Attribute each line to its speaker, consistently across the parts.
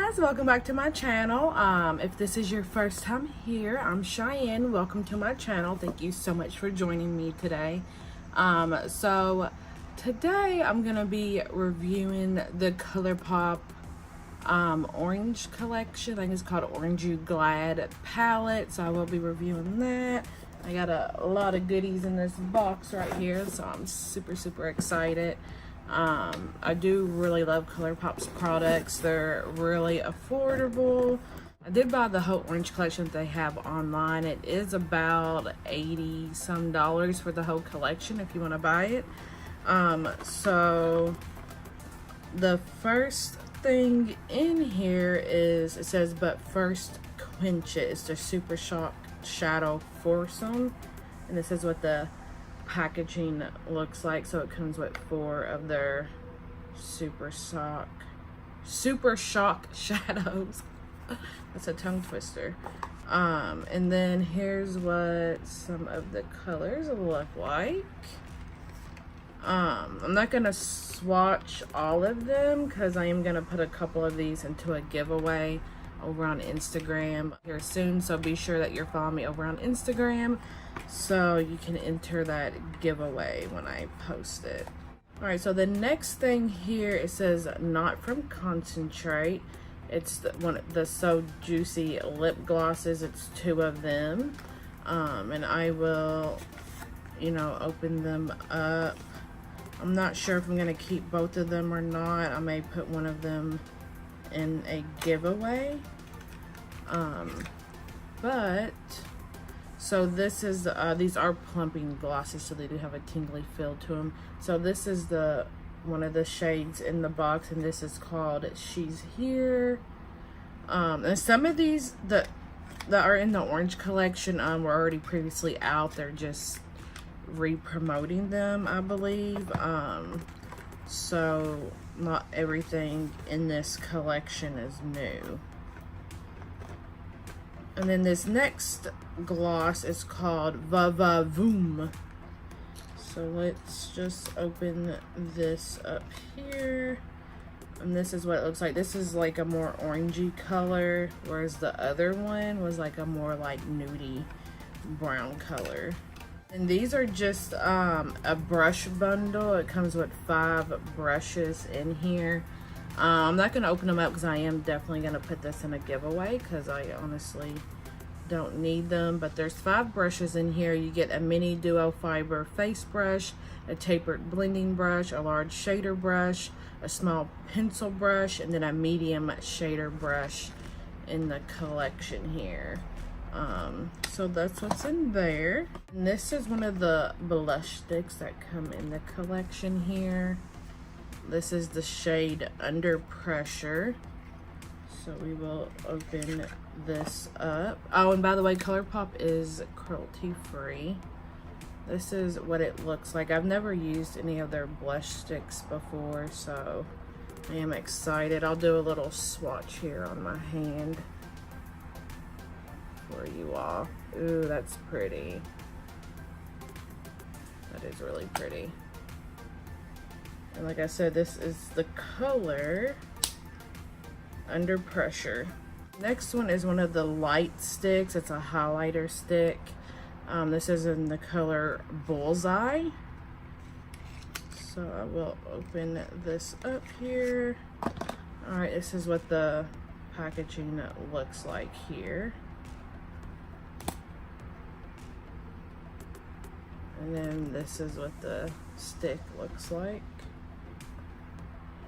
Speaker 1: guys, welcome back to my channel. If this is your first time here, I'm Cheyenne. Welcome to my channel. Thank you so much for joining me today. So today I'm gonna be reviewing the Colourpop orange collection. I think it's called Orange You Glad palette, so I will be reviewing that. I got a lot of goodies in this box right here, so I'm super excited. I do really love Colourpop's products. They're really affordable. I did buy the whole orange collection that they have online. It is about $80 some for the whole collection if you want to buy it. So the first thing in here is, it says, but first quench it. It's the Super Shock Shadow Foursome, and this is what the packaging looks like. So it comes with 4 of their Super Shock shadows. That's a tongue twister. And then here's what some of the colors look like. I'm not gonna swatch all of them because I am gonna put a couple of these into a giveaway over on Instagram here soon, so be sure that you're following me over on Instagram so you can enter that giveaway when I post it. All right, so the next thing here, it says not from concentrate. It's the So Juicy lip glosses. It's 2 of them, and I will, open them up. I'm not sure if I'm gonna keep both of them or not. I may put one of them in a giveaway. So this is these are plumping glosses, so they do have a tingly feel to them. So this is one of the shades in the box, and this is called She's Here. And some of these that are in the orange collection were already previously out. They're just re-promoting them, I believe. So not everything in this collection is new. And then this next gloss is called Vroom. So let's just open this up here. And this is what it looks like. This is like a more orangey color, whereas the other one was like a more like nudie brown color. And these are just a brush bundle. It comes with 5 brushes in here. I'm not going to open them up because I am definitely going to put this in a giveaway because I honestly don't need them. But there's 5 brushes in here. You get a mini duo fiber face brush, a tapered blending brush, a large shader brush, a small pencil brush, and then a medium shader brush in the collection here. So that's what's in there. And this is one of the blush sticks that come in the collection here. This is the shade Under Pressure. So we will open this up. Oh, and by the way, Colourpop is cruelty free. This is what it looks like. I've never used any of their blush sticks before, so I am excited. I'll do a little swatch here on my hand for you all. Ooh, that's pretty. That is really pretty. And like I said, this is the color Under Pressure. Next one is one of the Lite sticks. It's a highlighter stick. This is in the color Bullseye. So I will open this up here. All right, this is what the packaging looks like here. And then this is what the stick looks like.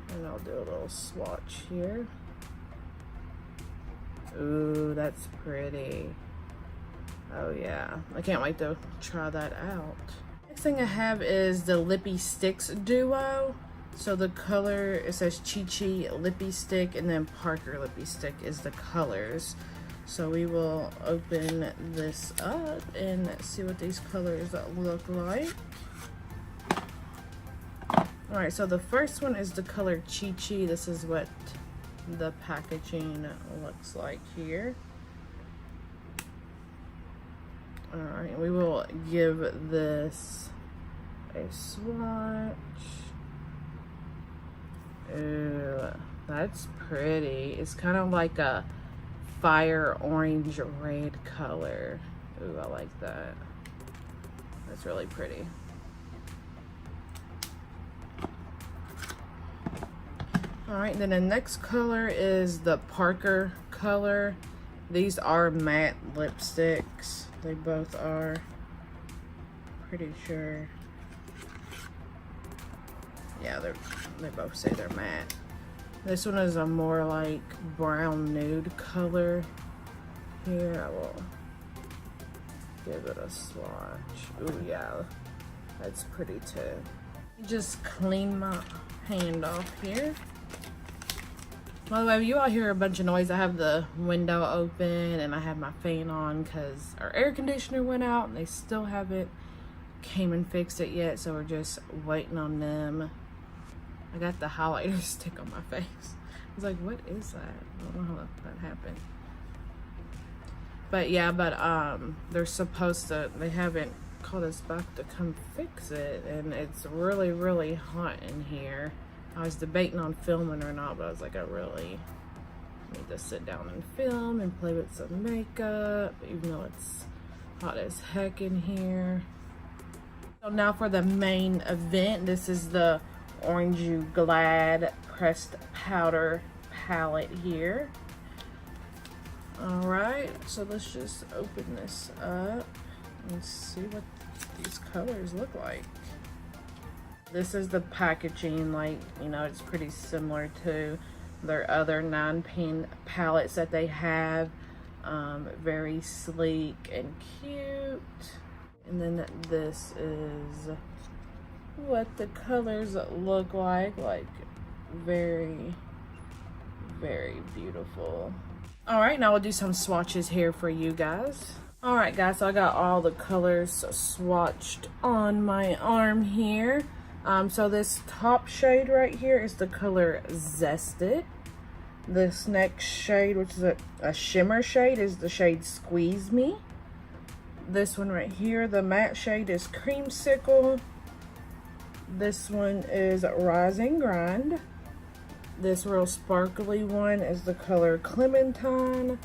Speaker 1: And I'll do a little swatch here. Ooh, that's pretty. Oh yeah, I can't wait to try that out. Next thing I have is the Lippie Stix Duo. So the color, it says Chi Chi Lippie Stick, and then Parker Lippie Stick is the colors. So we will open this up and see what these colors look like. Alright, so the first one is the color Chi Chi. This is what the packaging looks like here. Alright, we will give this a swatch. Ooh, That's pretty. It's kind of like a fire orange red color. Ooh, I like that. That's really pretty. All right, then the next color is the Parker color. These are matte lipsticks. They both are. Pretty sure. Yeah, they both say they're matte. This one is a more like brown nude color. Here, I will give it a swatch. Ooh, yeah, that's pretty too. Just clean my hand off here. By the way, if you all hear a bunch of noise, I have the window open and I have my fan on because our air conditioner went out and they still haven't came and fixed it yet, so we're just waiting on them. I got the highlighter stick on my face. I was like, what is that? I don't know how that happened. But yeah, they're supposed to, they haven't called us back to come fix it, and it's really, really hot in here. I was debating on filming or not, but I was like, I really need to sit down and film and play with some makeup, even though it's hot as heck in here. So now for the main event, this is the Orange You Glad Pressed Powder palette here. All right, so let's just open this up and see what these colors look like. This is the packaging, like, you know, it's pretty similar to their other 9-pan palettes that they have. Very sleek and cute. And then this is what the colors look like very, very beautiful. All right, now we'll do some swatches here for you guys. All right, guys, so I got all the colors swatched on my arm here. So this top shade right here is the color Zested. This next shade, which is a shimmer shade, is the shade Squeeze Me. This one right here, the matte shade, is Creamsicle. This one is Rise and Grind. This real sparkly one is the color Clementine.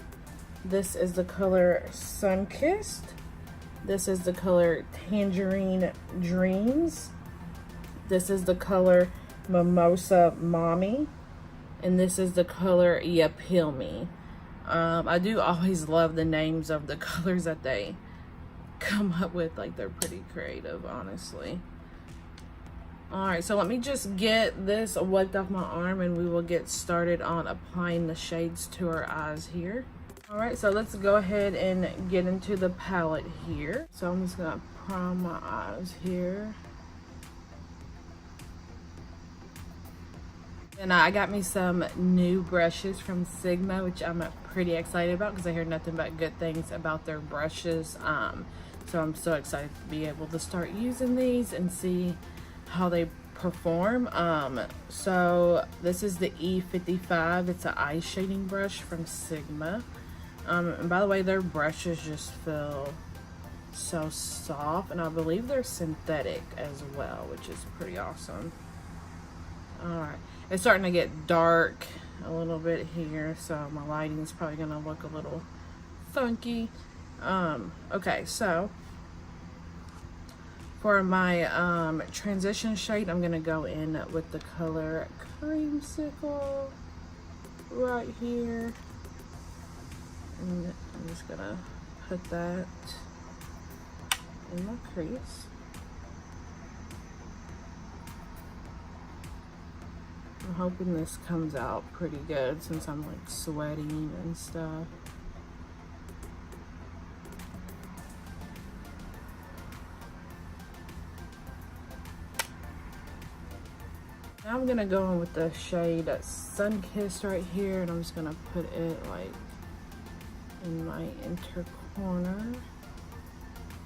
Speaker 1: This is the color Sunkissed. This is the color Tangerine Dreams. This is the color Mimosa Mommy. And this is the color Ya Peel Me. I do always love the names of the colors that they come up with. Like, they're pretty creative, honestly. Alright, so let me just get this wiped off my arm and we will get started on applying the shades to our eyes here. Alright, so let's go ahead and get into the palette here. So I'm just going to prime my eyes here. And I got me some new brushes from Sigma, which I'm pretty excited about because I hear nothing but good things about their brushes. So I'm so excited to be able to start using these and see how they perform. So this is the E55. It's an eye shading brush from Sigma. And by the way, their brushes just feel so soft, and I believe they're synthetic as well, which is pretty awesome. Alright, it's starting to get dark a little bit here, so my lighting is probably gonna look a little funky. Okay, so for my transition shade, I'm gonna go in with the color Creamsicle right here, and I'm just gonna put that in my crease. I'm hoping this comes out pretty good since I'm like sweating and stuff. Now I'm gonna go in with the shade Sunkissed right here, and I'm just gonna put it like in my inner corner.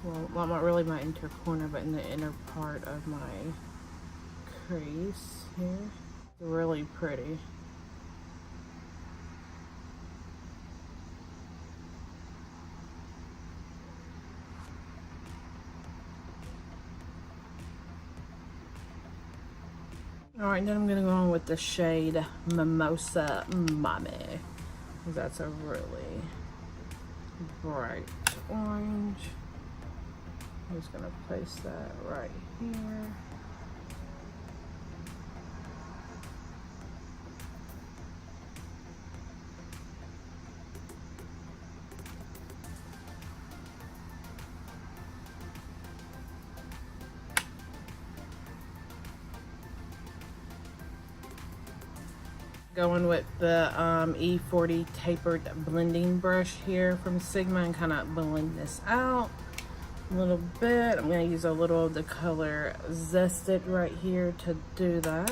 Speaker 1: Well, not really my inner corner, but in the inner part of my crease here. Really pretty. Alright, then I'm going to go on with the shade Mimosa Mommy. That's a really bright orange. I'm just going to place that right here. Going with the E40 tapered blending brush here from Sigma and kind of blend this out a little bit. I'm going to use a little of the color Zested right here to do that.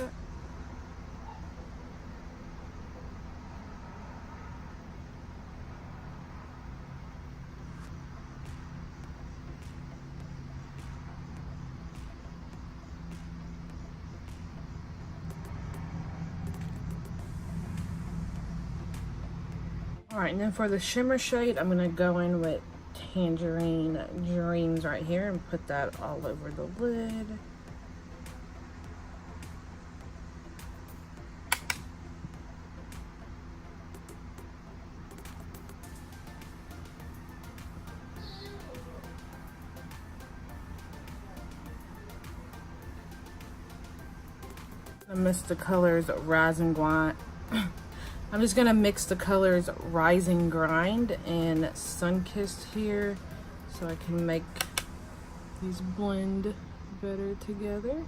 Speaker 1: Alright, and then for the shimmer shade, I'm going to go in with Tangerine Dreams right here and put that all over the lid. I mixed the colors Rise and Grind. I'm just gonna mix the colors Rising Grind and Sunkissed here so I can make these blend better together.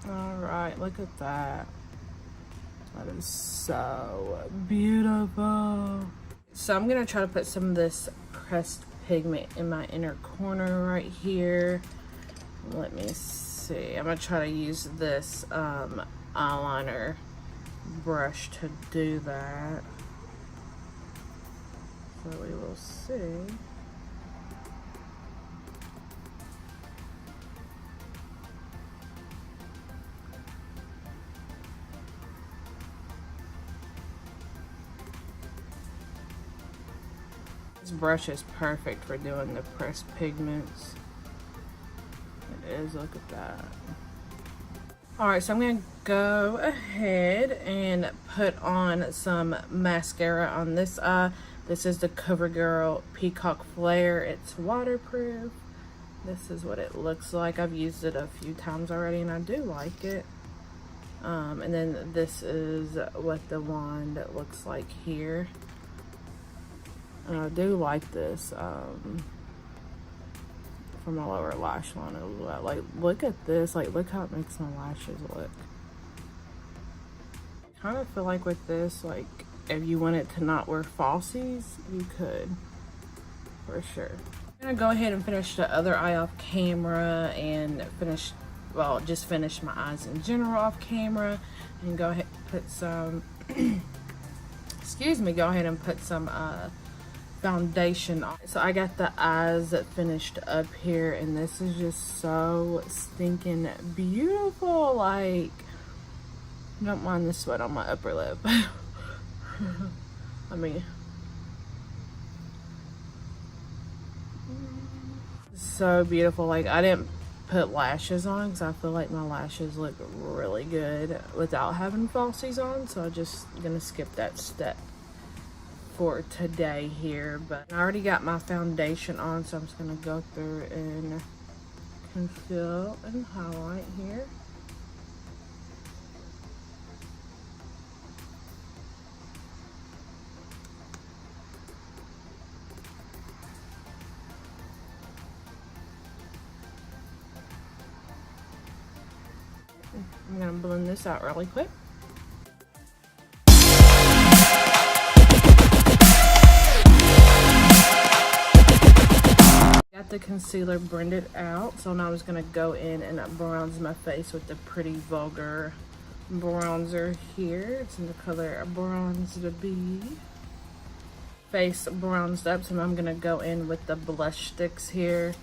Speaker 1: Alright, look at that. That is so beautiful. So I'm gonna try to put some of this pressed pigment in my inner corner right here. Let me see. I'm gonna try to use this eyeliner brush to do that. So we will see. This brush is perfect for doing the pressed pigments. It is, look at that. Alright, so I'm going to go ahead and put on some mascara on this eye. This is the CoverGirl Peacock Flare. It's waterproof. This is what it looks like. I've used it a few times already and I do like it. And then this is what the wand looks like here. I do like this for my lower lash line. Like, look at this. Like, look how it makes my lashes look. I kind of feel like with this, like, if you wanted to not wear falsies, you could, for sure. I'm gonna go ahead and finish the other eye off camera and finish, well, just finish my eyes in general off camera and go ahead and put some, excuse me, go ahead and put some foundation on. So I got the eyes finished up here and this is just so stinking beautiful. Like, don't mind the sweat on my upper lip. I mean, so beautiful. Like, I didn't put lashes on because I feel like my lashes look really good without having falsies on, so I'm just gonna skip that step for today here. But I already got my foundation on, so I'm just gonna go through and conceal and highlight here. I'm gonna blend this out really quick. Got the concealer blended out, so now I'm just gonna go in and bronze my face with the Pretty Vulgar bronzer here. It's in the color Bronze to Be. Face bronzed up, so I'm gonna go in with the blush sticks here,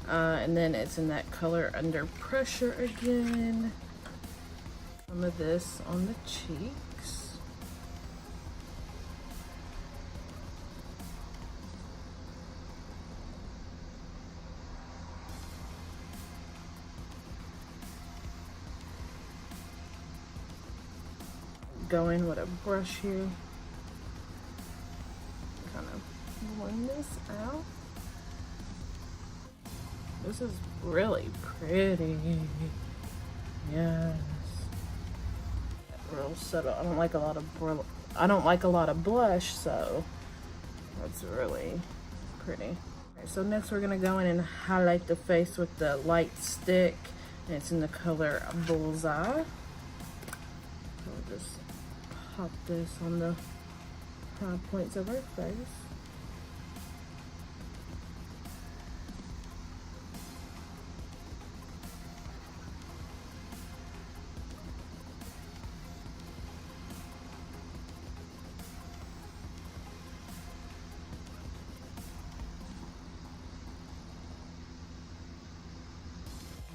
Speaker 1: and then it's in that color Under Pressure again. Some of this on the cheeks. go in with a brush here. Kind of blend this out. This is really pretty. Yes. Real subtle. I don't like a lot of blush, so that's really pretty. Okay, so next we're gonna go in and highlight the face with the Lite stick, and it's in the color Bullseye. So we'll just pop this on the high points of her face.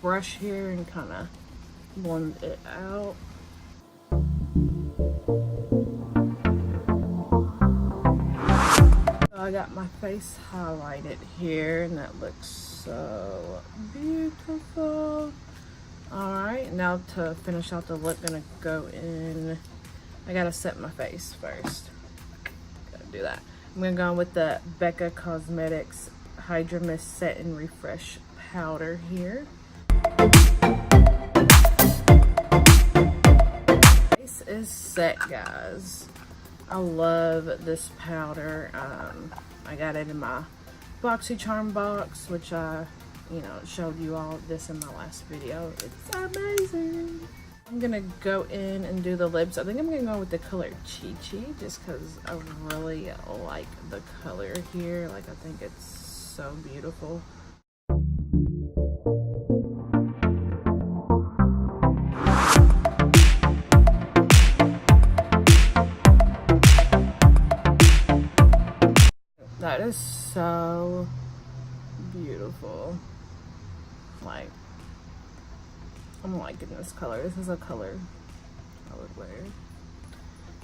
Speaker 1: Brush here and kind of blend it out. So I got my face highlighted here, and that looks so beautiful. All right, now to finish out the look, gonna go in. I gotta set my face first. Gotta do that. I'm gonna go in with the Becca Cosmetics Hydra Mist Set and Refresh powder here. Face is set, guys. I love this powder. I got it in my BoxyCharm box, which I, showed you all this in my last video. It's amazing. I'm gonna go in and do the lips. I think I'm gonna go with the color Chi Chi, just because I really like the color here. Like, I think it's so beautiful. That is so beautiful. Like, I'm liking this color. This is a color I would wear.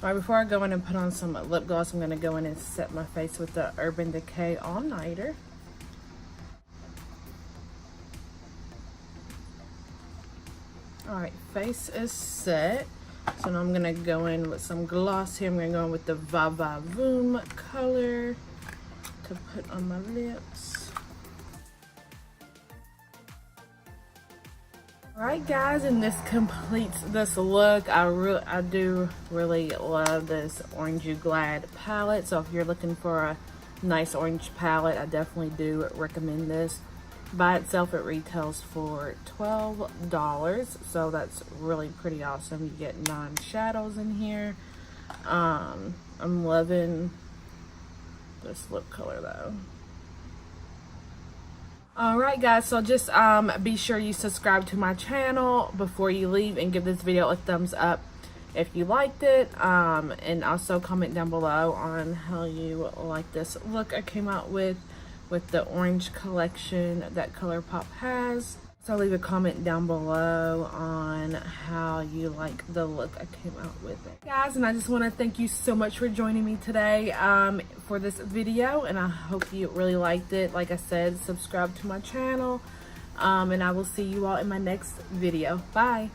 Speaker 1: All right, before I go in and put on some lip gloss, I'm gonna go in and set my face with the Urban Decay All Nighter. All right, face is set. So now I'm gonna go in with some gloss here. I'm gonna go in with the Vroom color to put on my lips. All right, guys, and this completes this look. I do really love this Orangey Glad palette. So if you're looking for a nice orange palette, I definitely do recommend this. By itself, it retails for $12, so that's really pretty awesome. You get 9 shadows in here. I'm loving this lip color though. All right, guys, so just be sure you subscribe to my channel before you leave, and give this video a thumbs up if you liked it, and also comment down below on how you like this look I came out with the orange collection that Colourpop has. So leave a comment down below on how you like the look I came out with it. Guys, and I just want to thank you so much for joining me today for this video, and I hope you really liked it. Like I said, subscribe to my channel, and I will see you all in my next video. Bye.